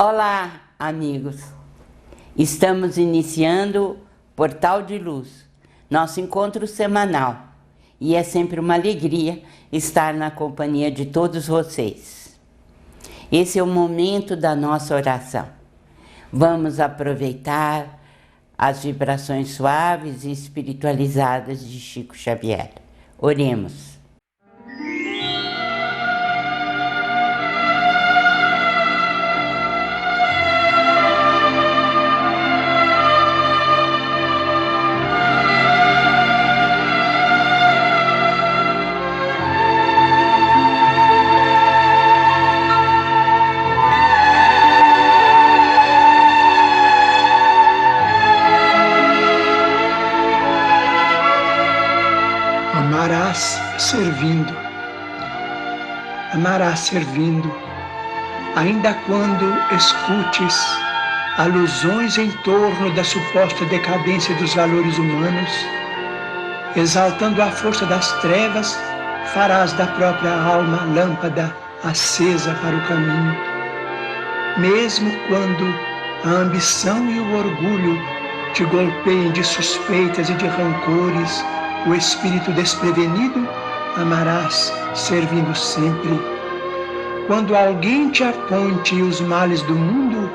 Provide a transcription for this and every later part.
Olá, amigos! Estamos iniciando Portal de Luz, nosso encontro semanal. E é sempre uma alegria estar na companhia de todos vocês. Esse é o momento da nossa oração. Vamos aproveitar as vibrações suaves e espiritualizadas de Chico Xavier. Oremos. Amarás servindo, ainda quando escutes alusões em torno da suposta decadência dos valores humanos, exaltando a força das trevas, farás da própria alma lâmpada acesa para o caminho. Mesmo quando a ambição e o orgulho te golpeiem de suspeitas e de rancores, o espírito desprevenido, amarás servindo sempre. Quando alguém te aponte os males do mundo,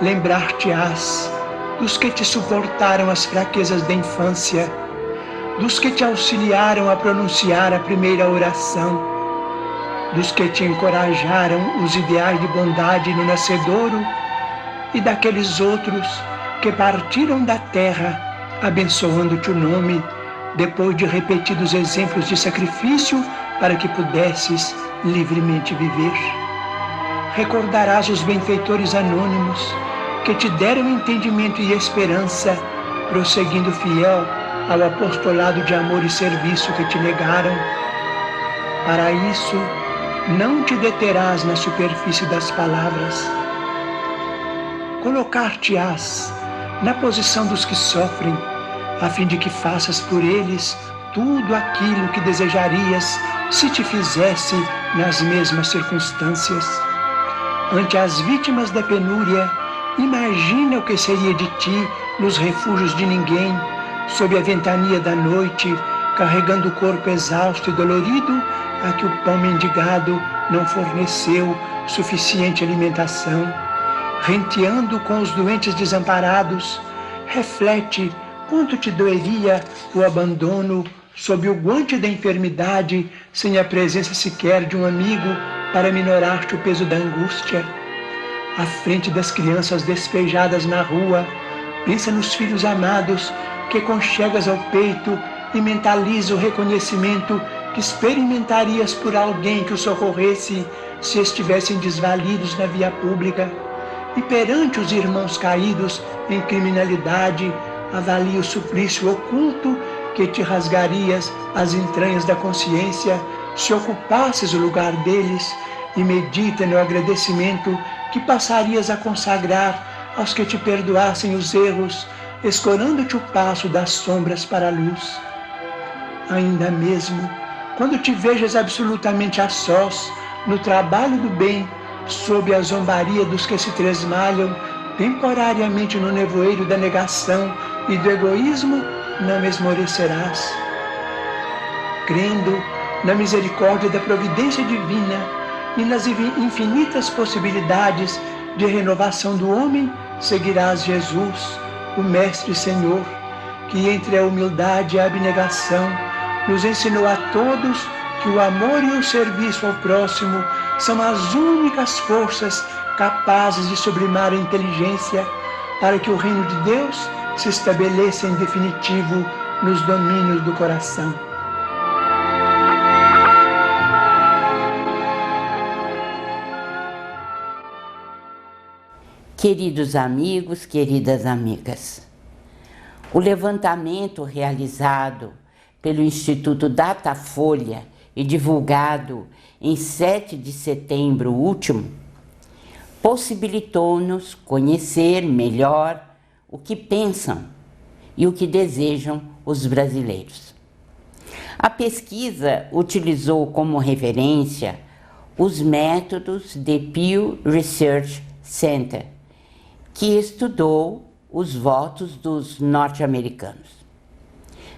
lembrar-te-ás dos que te suportaram as fraquezas da infância, dos que te auxiliaram a pronunciar a primeira oração, dos que te encorajaram os ideais de bondade no nascedouro e daqueles outros que partiram da terra abençoando-te o nome, depois de repetidos exemplos de sacrifício para que pudesses livremente viver. Recordarás os benfeitores anônimos que te deram entendimento e esperança, prosseguindo fiel ao apostolado de amor e serviço que te legaram. Para isso, não te deterás na superfície das palavras. Colocar-te-ás na posição dos que sofrem, a fim de que faças por eles tudo aquilo que desejarias se te fizesse nas mesmas circunstâncias. Ante as vítimas da penúria, imagina o que seria de ti nos refúgios de ninguém, sob a ventania da noite, carregando o corpo exausto e dolorido, a que o pão mendigado não forneceu suficiente alimentação. Renteando com os doentes desamparados, reflete quanto te doeria o abandono sob o guante da enfermidade, sem a presença sequer de um amigo para minorar-te o peso da angústia. À frente das crianças despejadas na rua, pensa nos filhos amados que conchegas ao peito e mentaliza o reconhecimento que experimentarias por alguém que os socorresse se estivessem desvalidos na via pública. E perante os irmãos caídos em criminalidade, avalia o suplício oculto que te rasgarias as entranhas da consciência se ocupasses o lugar deles, e medita no agradecimento que passarias a consagrar aos que te perdoassem os erros, escorando-te o passo das sombras para a luz. Ainda mesmo, quando te vejas absolutamente a sós, no trabalho do bem, sob a zombaria dos que se tresmalham, temporariamente no nevoeiro da negação e do egoísmo, não esmorecerás. Crendo na misericórdia da providência divina e nas infinitas possibilidades de renovação do homem, seguirás Jesus, o Mestre e Senhor, que entre a humildade e a abnegação nos ensinou a todos que o amor e o serviço ao próximo são as únicas forças capazes de sublimar a inteligência para que o reino de Deus se estabeleça em definitivo nos domínios do coração. Queridos amigos, queridas amigas, o levantamento realizado pelo Instituto Datafolha e divulgado em 7 de setembro último, possibilitou-nos conhecer melhor o que pensam e o que desejam os brasileiros. A pesquisa utilizou como referência os métodos de Pew Research Center, que estudou os votos dos norte-americanos.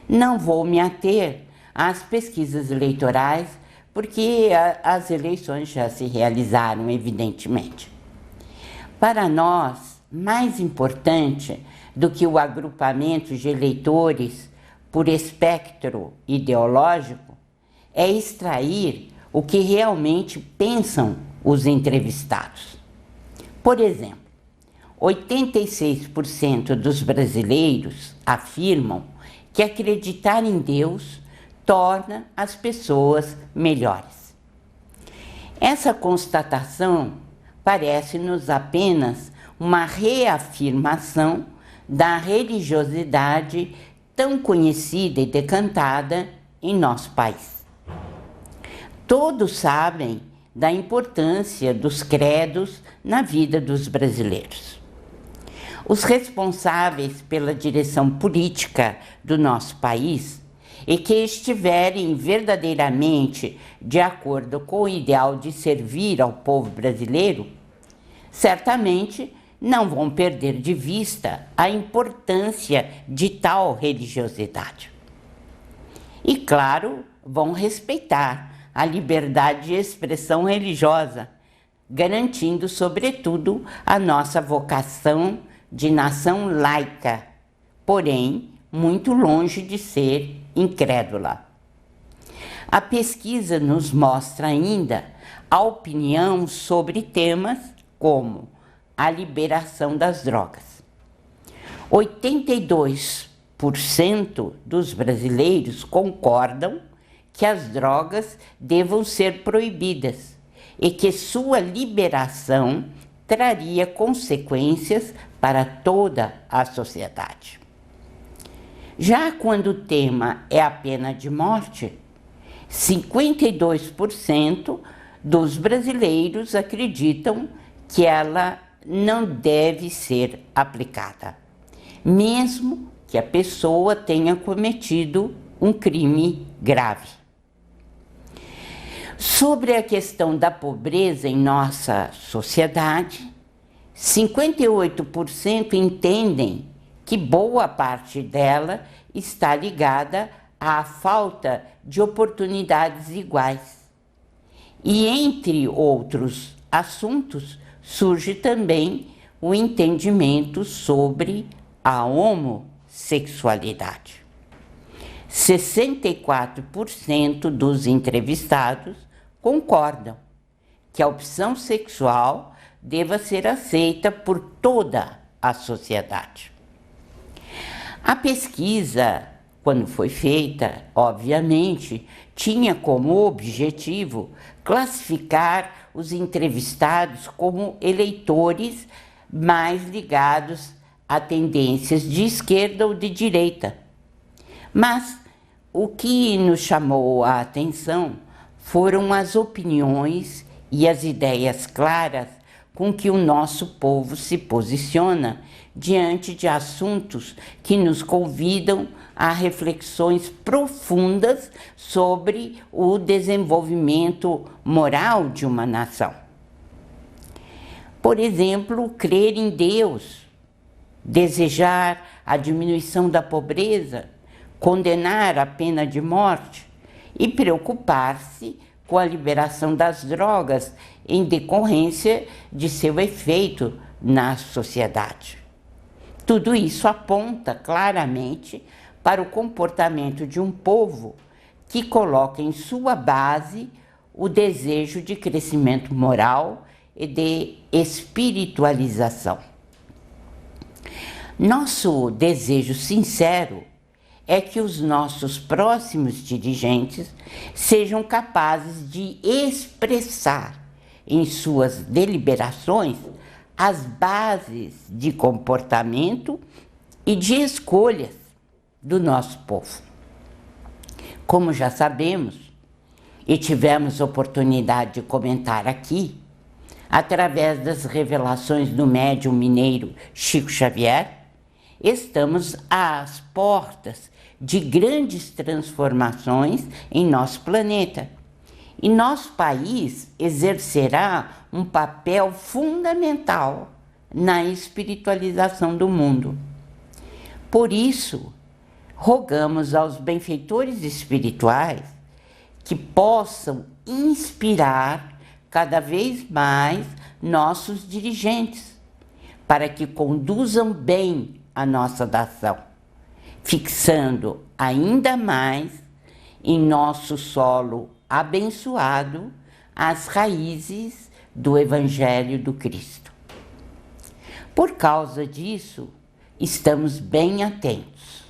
Não vou me ater às pesquisas eleitorais, porque as eleições já se realizaram, evidentemente. Para nós, mais importante do que o agrupamento de eleitores por espectro ideológico é extrair o que realmente pensam os entrevistados. Por exemplo, 86% dos brasileiros afirmam que acreditar em Deus torna as pessoas melhores. Essa constatação parece-nos apenas uma reafirmação da religiosidade tão conhecida e decantada em nosso país. Todos sabem da importância dos credos na vida dos brasileiros. Os responsáveis pela direção política do nosso país e que estiverem verdadeiramente de acordo com o ideal de servir ao povo brasileiro, certamente não vão perder de vista a importância de tal religiosidade. E, claro, vão respeitar a liberdade de expressão religiosa, garantindo, sobretudo, a nossa vocação de nação laica, porém, muito longe de ser incrédula. A pesquisa nos mostra ainda a opinião sobre temas como a liberação das drogas. 82% dos brasileiros concordam que as drogas devam ser proibidas e que sua liberação traria consequências para toda a sociedade. Já quando o tema é a pena de morte, 52% dos brasileiros acreditam que ela não deve ser aplicada, mesmo que a pessoa tenha cometido um crime grave. Sobre a questão da pobreza em nossa sociedade, 58% entendem que boa parte dela está ligada à falta de oportunidades iguais. E entre outros assuntos, surge também o entendimento sobre a homossexualidade. 64% dos entrevistados concordam que a opção sexual deva ser aceita por toda a sociedade. A pesquisa, quando foi feita, obviamente, tinha como objetivo classificar os entrevistados como eleitores mais ligados a tendências de esquerda ou de direita. Mas o que nos chamou a atenção foram as opiniões e as ideias claras com que o nosso povo se posiciona diante de assuntos que nos convidam a reflexões profundas sobre o desenvolvimento moral de uma nação. Por exemplo, crer em Deus, desejar a diminuição da pobreza, condenar a pena de morte e preocupar-se com a liberação das drogas em decorrência de seu efeito na sociedade. Tudo isso aponta claramente para o comportamento de um povo que coloca em sua base o desejo de crescimento moral e de espiritualização. Nosso desejo sincero é que os nossos próximos dirigentes sejam capazes de expressar em suas deliberações as bases de comportamento e de escolhas do nosso povo. Como já sabemos, e tivemos oportunidade de comentar aqui, através das revelações do médium mineiro Chico Xavier, estamos às portas de grandes transformações em nosso planeta E nosso país exercerá um papel fundamental na espiritualização do mundo. Por isso, rogamos aos benfeitores espirituais que possam inspirar cada vez mais nossos dirigentes, para que conduzam bem a nossa nação, fixando ainda mais em nosso solo abençoado as raízes do Evangelho do Cristo. Por causa disso, estamos bem atentos.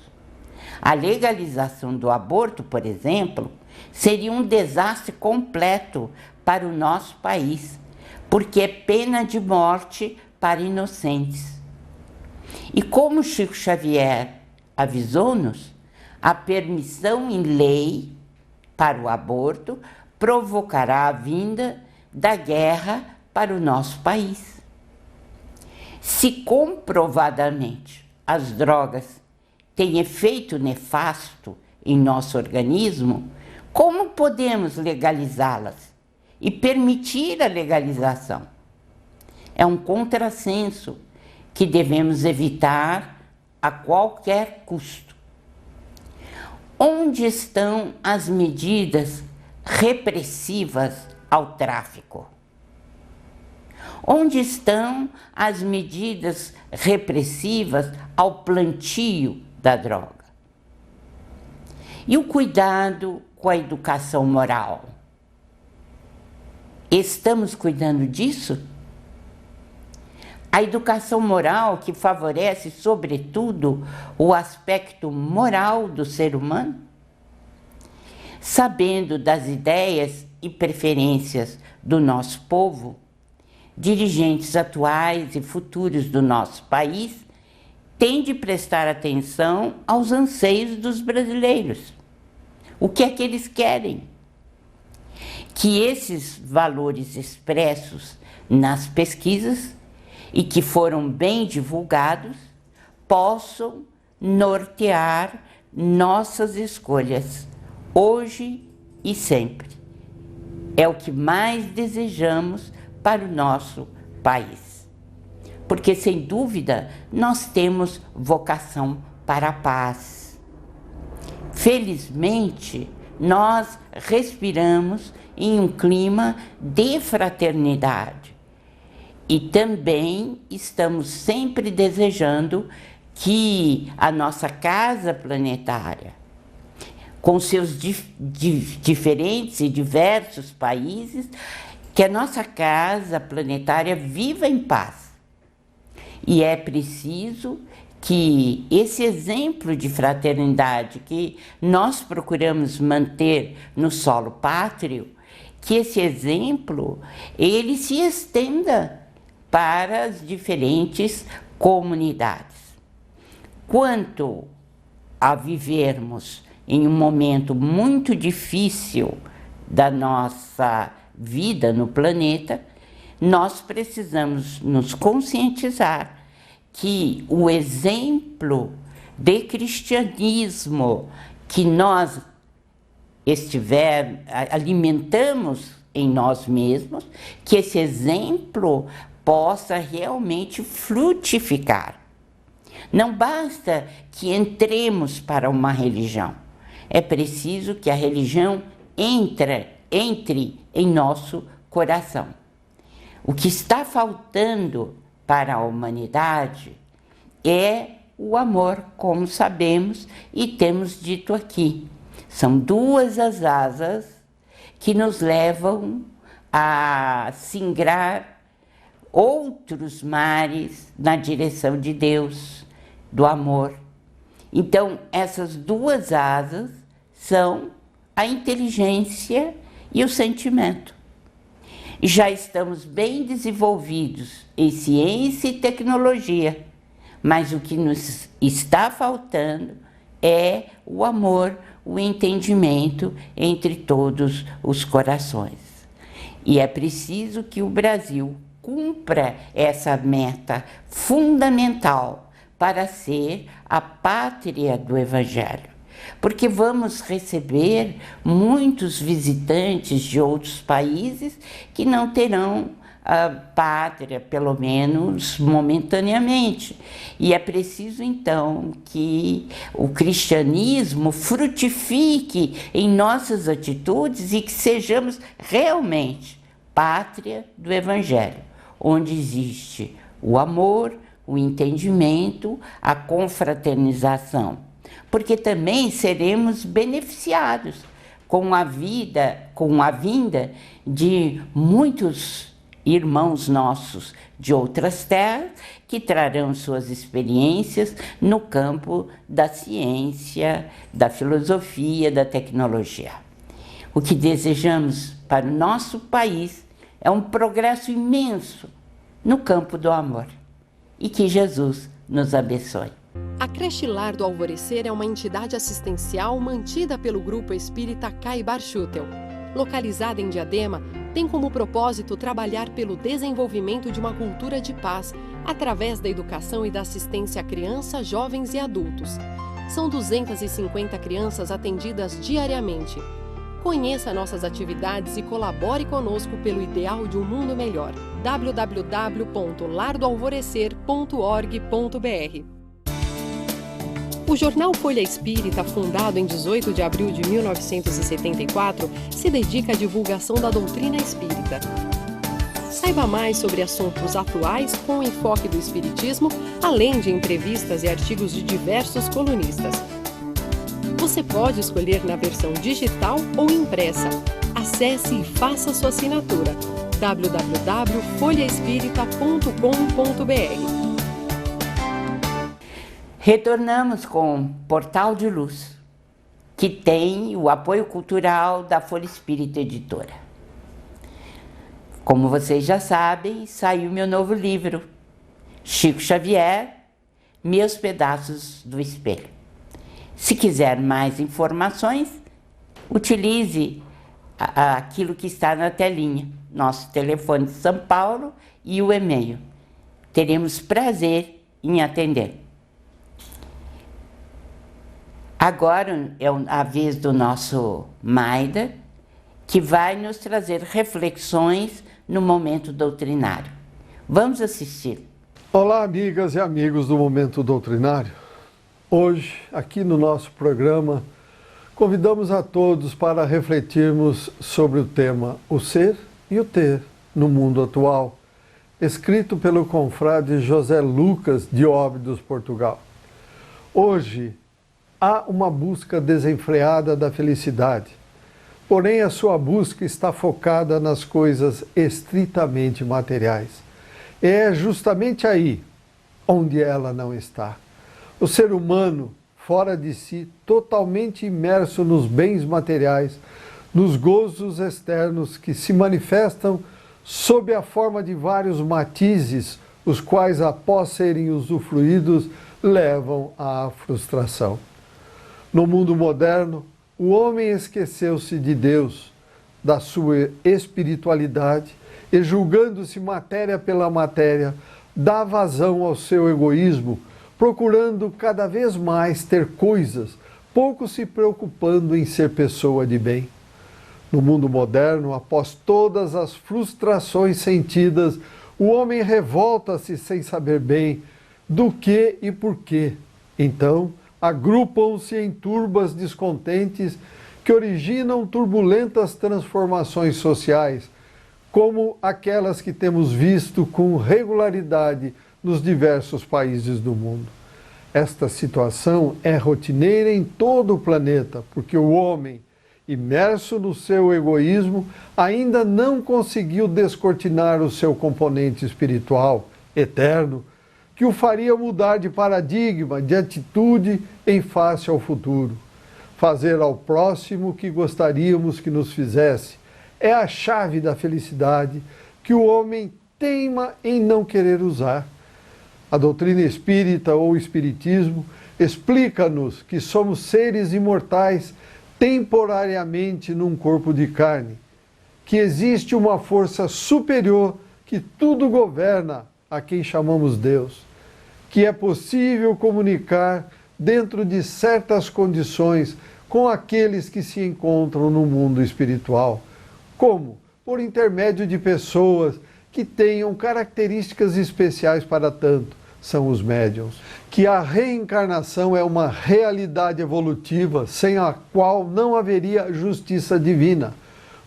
A legalização do aborto, por exemplo, seria um desastre completo para o nosso país, porque é pena de morte para inocentes. E como Chico Xavier avisou-nos, a permissão em lei para o aborto provocará a vinda da guerra para o nosso país. Se comprovadamente as drogas têm efeito nefasto em nosso organismo, como podemos legalizá-las e permitir a legalização? É um contrassenso que devemos evitar a qualquer custo. Onde estão as medidas repressivas ao tráfico? Onde estão as medidas repressivas ao plantio da droga? E o cuidado com a educação moral? Estamos cuidando disso? A educação moral que favorece, sobretudo, o aspecto moral do ser humano? Sabendo das ideias e preferências do nosso povo, dirigentes atuais e futuros do nosso país têm de prestar atenção aos anseios dos brasileiros. O que é que eles querem? Que esses valores expressos nas pesquisas e que foram bem divulgados possam nortear nossas escolhas, hoje e sempre. É o que mais desejamos para o nosso país. Porque, sem dúvida, nós temos vocação para a paz. Felizmente, nós respiramos em um clima de fraternidade. E também estamos sempre desejando que a nossa casa planetária, com seus diferentes e diversos países, que a nossa casa planetária viva em paz. E é preciso que esse exemplo de fraternidade que nós procuramos manter no solo pátrio, que esse exemplo, ele se estenda para as diferentes comunidades. Quanto a vivermos em um momento muito difícil da nossa vida no planeta, nós precisamos nos conscientizar que o exemplo de cristianismo que nós alimentamos em nós mesmos, que esse exemplo possa realmente frutificar. Não basta que entremos para uma religião, é preciso que a religião entre em nosso coração. O que está faltando para a humanidade é o amor, como sabemos e temos dito aqui. São duas as asas que nos levam a singrar outros mares na direção de Deus, do amor. Então, essas duas asas são a inteligência e o sentimento. Já estamos bem desenvolvidos em ciência e tecnologia, mas o que nos está faltando é o amor, o entendimento entre todos os corações. E é preciso que o Brasil cumpra essa meta fundamental para ser a pátria do Evangelho, porque vamos receber muitos visitantes de outros países que não terão a pátria, pelo menos momentaneamente. E é preciso, então, que o cristianismo frutifique em nossas atitudes e que sejamos realmente pátria do Evangelho, onde existe o amor, o entendimento, a confraternização. Porque também seremos beneficiados com a vinda de muitos irmãos nossos de outras terras que trarão suas experiências no campo da ciência, da filosofia, da tecnologia. O que desejamos para o nosso país é um progresso imenso no campo do amor. E que Jesus nos abençoe. A Creche Lar do Alvorecer é uma entidade assistencial mantida pelo Grupo Espírita Caibar Schutel. Localizada em Diadema, tem como propósito trabalhar pelo desenvolvimento de uma cultura de paz através da educação e da assistência a crianças, jovens e adultos. São 250 crianças atendidas diariamente. Conheça nossas atividades e colabore conosco pelo ideal de um mundo melhor. www.lardoalvorecer.org.br. O jornal Folha Espírita, fundado em 18 de abril de 1974, se dedica à divulgação da doutrina espírita. Saiba mais sobre assuntos atuais com o enfoque do espiritismo, além de entrevistas e artigos de diversos colunistas. Você pode escolher na versão digital ou impressa. Acesse e faça sua assinatura. www.folhaespírita.com.br. Retornamos com Portal de Luz, que tem o apoio cultural da Folha Espírita Editora. Como vocês já sabem, saiu meu novo livro, Chico Xavier, Meus Pedaços do Espelho. Se quiser mais informações, utilize aquilo que está na telinha, nosso telefone de São Paulo e o e-mail. Teremos prazer em atender. Agora é a vez do nosso Maida, que vai nos trazer reflexões no momento doutrinário. Vamos assistir. Olá, amigas e amigos do Momento Doutrinário. Hoje, aqui no nosso programa, convidamos a todos para refletirmos sobre o tema O Ser e o Ter no Mundo Atual, escrito pelo confrade José Lucas de Óbidos, Portugal. Hoje, há uma busca desenfreada da felicidade, porém a sua busca está focada nas coisas estritamente materiais. É justamente aí onde ela não está. O ser humano, fora de si, totalmente imerso nos bens materiais, nos gozos externos que se manifestam sob a forma de vários matizes, os quais, após serem usufruídos, levam à frustração. No mundo moderno, o homem esqueceu-se de Deus, da sua espiritualidade, e julgando-se matéria pela matéria, dá vazão ao seu egoísmo, procurando cada vez mais ter coisas, pouco se preocupando em ser pessoa de bem. No mundo moderno, após todas as frustrações sentidas, o homem revolta-se sem saber bem do que e por quê. Então, agrupam-se em turbas descontentes que originam turbulentas transformações sociais, como aquelas que temos visto com regularidade nos diversos países do mundo. Esta situação é rotineira em todo o planeta, porque o homem, imerso no seu egoísmo, ainda não conseguiu descortinar o seu componente espiritual, eterno, que o faria mudar de paradigma, de atitude em face ao futuro. Fazer ao próximo o que gostaríamos que nos fizesse é a chave da felicidade que o homem teima em não querer usar. A doutrina espírita ou espiritismo explica-nos que somos seres imortais temporariamente num corpo de carne, que existe uma força superior que tudo governa, a quem chamamos Deus, que é possível comunicar dentro de certas condições com aqueles que se encontram no mundo espiritual, como por intermédio de pessoas que tenham características especiais para tanto, são os médiuns. Que a reencarnação é uma realidade evolutiva sem a qual não haveria justiça divina,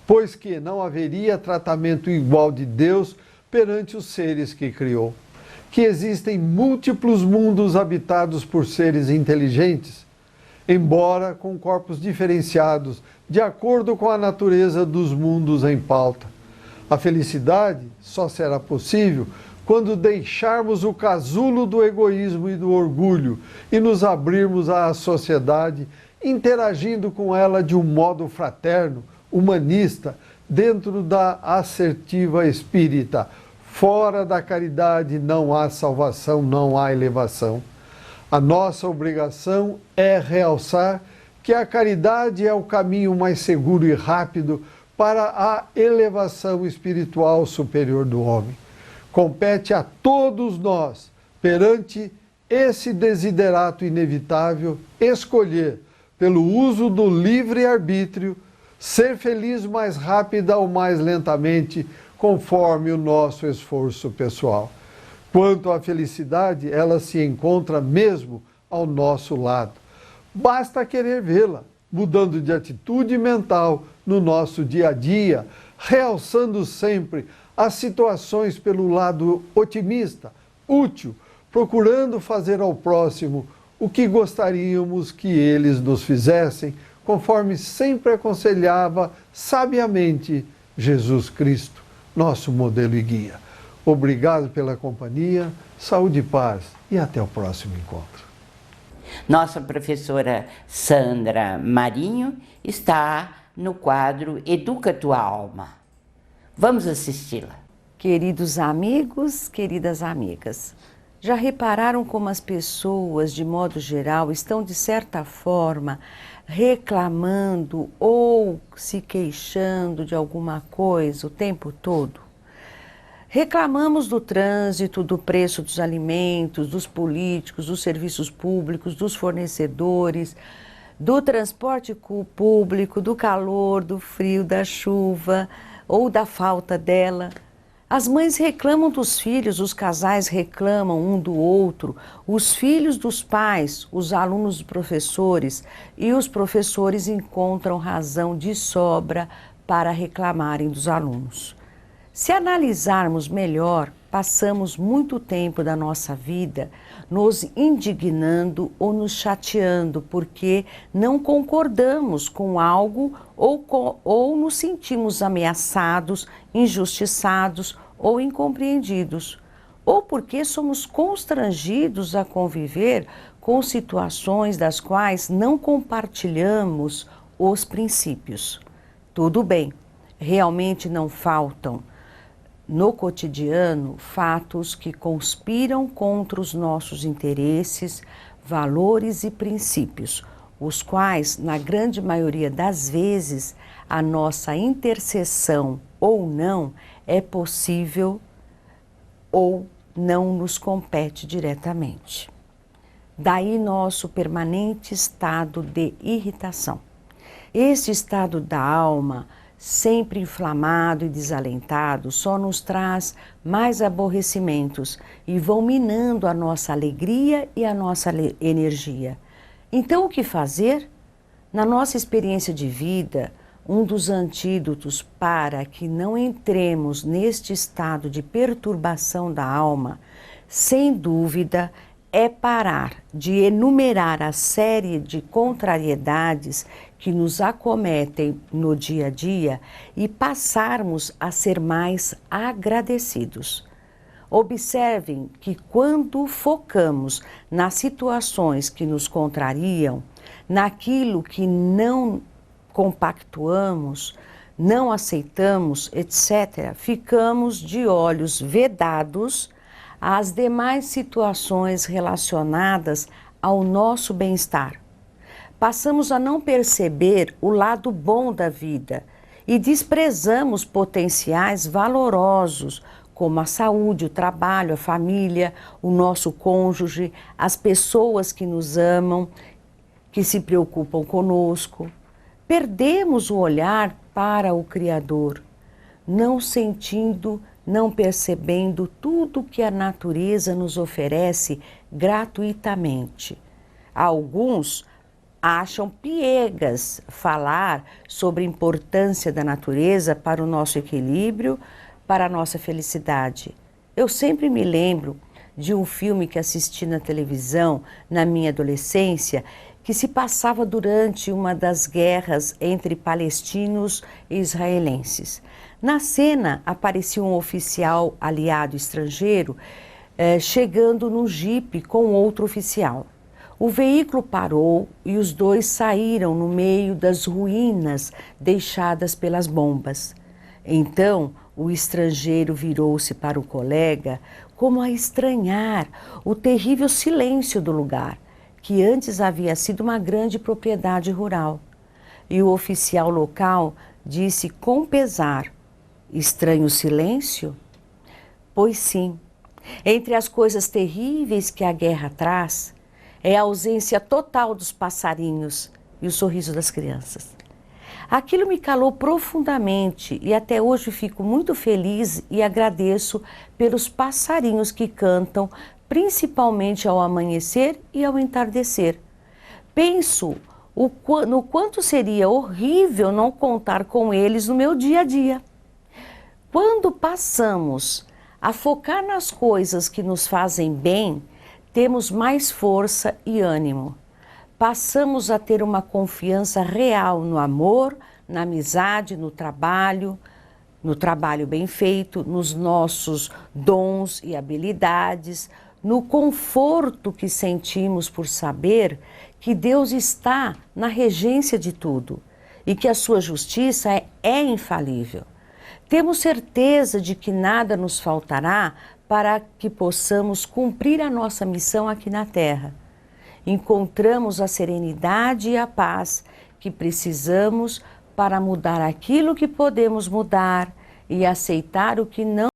pois que não haveria tratamento igual de Deus perante os seres que criou. Que existem múltiplos mundos habitados por seres inteligentes, embora com corpos diferenciados, de acordo com a natureza dos mundos em pauta. A felicidade só será possível quando deixarmos o casulo do egoísmo e do orgulho e nos abrirmos à sociedade, interagindo com ela de um modo fraterno, humanista, dentro da assertiva espírita. Fora da caridade não há salvação, não há elevação. A nossa obrigação é realçar que a caridade é o caminho mais seguro e rápido para a elevação espiritual superior do homem. Compete a todos nós, perante esse desiderato inevitável, escolher, pelo uso do livre-arbítrio, ser feliz mais rápida ou mais lentamente, conforme o nosso esforço pessoal. Quanto à felicidade, ela se encontra mesmo ao nosso lado. Basta querer vê-la, mudando de atitude mental no nosso dia a dia, realçando sempre as situações pelo lado otimista, útil, procurando fazer ao próximo o que gostaríamos que eles nos fizessem, conforme sempre aconselhava sabiamente Jesus Cristo, nosso modelo e guia. Obrigado pela companhia, saúde e paz e até o próximo encontro. Nossa professora Sandra Marinho está no quadro Educa Tua Alma. Vamos assisti-la. Queridos amigos, queridas amigas, já repararam como as pessoas, de modo geral, estão, de certa forma, reclamando ou se queixando de alguma coisa o tempo todo? Reclamamos do trânsito, do preço dos alimentos, dos políticos, dos serviços públicos, dos fornecedores, do transporte público, do calor, do frio, da chuva ou da falta dela. As mães reclamam dos filhos, os casais reclamam um do outro, os filhos dos pais, os alunos dos professores, e os professores encontram razão de sobra para reclamarem dos alunos. Se analisarmos melhor, passamos muito tempo da nossa vida nos indignando ou nos chateando porque não concordamos com algo ou nos sentimos ameaçados, injustiçados ou incompreendidos, ou porque somos constrangidos a conviver com situações das quais não compartilhamos os princípios. Tudo bem, realmente não faltam no cotidiano fatos que conspiram contra os nossos interesses, valores e princípios, os quais, na grande maioria das vezes, a nossa intercessão ou não é possível ou não nos compete diretamente. Daí nosso permanente estado de irritação. Este estado da alma, sempre inflamado e desalentado, só nos traz mais aborrecimentos e vão minando a nossa alegria e a nossa energia. Então, o que fazer? Na nossa experiência de vida, um dos antídotos para que não entremos neste estado de perturbação da alma, sem dúvida, é parar de enumerar a série de contrariedades que nos acometem no dia a dia e passarmos a ser mais agradecidos. Observem que quando focamos nas situações que nos contrariam, naquilo que não compactuamos, não aceitamos, etc., ficamos de olhos vedados às demais situações relacionadas ao nosso bem-estar. Passamos a não perceber o lado bom da vida e desprezamos potenciais valorosos, como a saúde, o trabalho, a família, o nosso cônjuge, as pessoas que nos amam, que se preocupam conosco. Perdemos o olhar para o Criador, não sentindo, não percebendo tudo que a natureza nos oferece gratuitamente. Alguns acham piegas falar sobre a importância da natureza para o nosso equilíbrio, para a nossa felicidade. Eu sempre me lembro de um filme que assisti na televisão na minha adolescência, que se passava durante uma das guerras entre palestinos e israelenses. Na cena aparecia um oficial aliado estrangeiro chegando num jipe com outro oficial. O veículo parou e os dois saíram no meio das ruínas deixadas pelas bombas. Então, o estrangeiro virou-se para o colega como a estranhar o terrível silêncio do lugar, que antes havia sido uma grande propriedade rural. E o oficial local disse com pesar: "Estranho o silêncio?" Pois sim, entre as coisas terríveis que a guerra traz, é a ausência total dos passarinhos e o sorriso das crianças. Aquilo me calou profundamente e até hoje fico muito feliz e agradeço pelos passarinhos que cantam, principalmente ao amanhecer e ao entardecer. Penso no quanto seria horrível não contar com eles no meu dia a dia. Quando passamos a focar nas coisas que nos fazem bem, temos mais força e ânimo. Passamos a ter uma confiança real no amor, na amizade, no trabalho bem feito, nos nossos dons e habilidades, no conforto que sentimos por saber que Deus está na regência de tudo e que a sua justiça é infalível. Temos certeza de que nada nos faltará para que possamos cumprir a nossa missão aqui na Terra. Encontramos a serenidade e a paz que precisamos para mudar aquilo que podemos mudar e aceitar o que não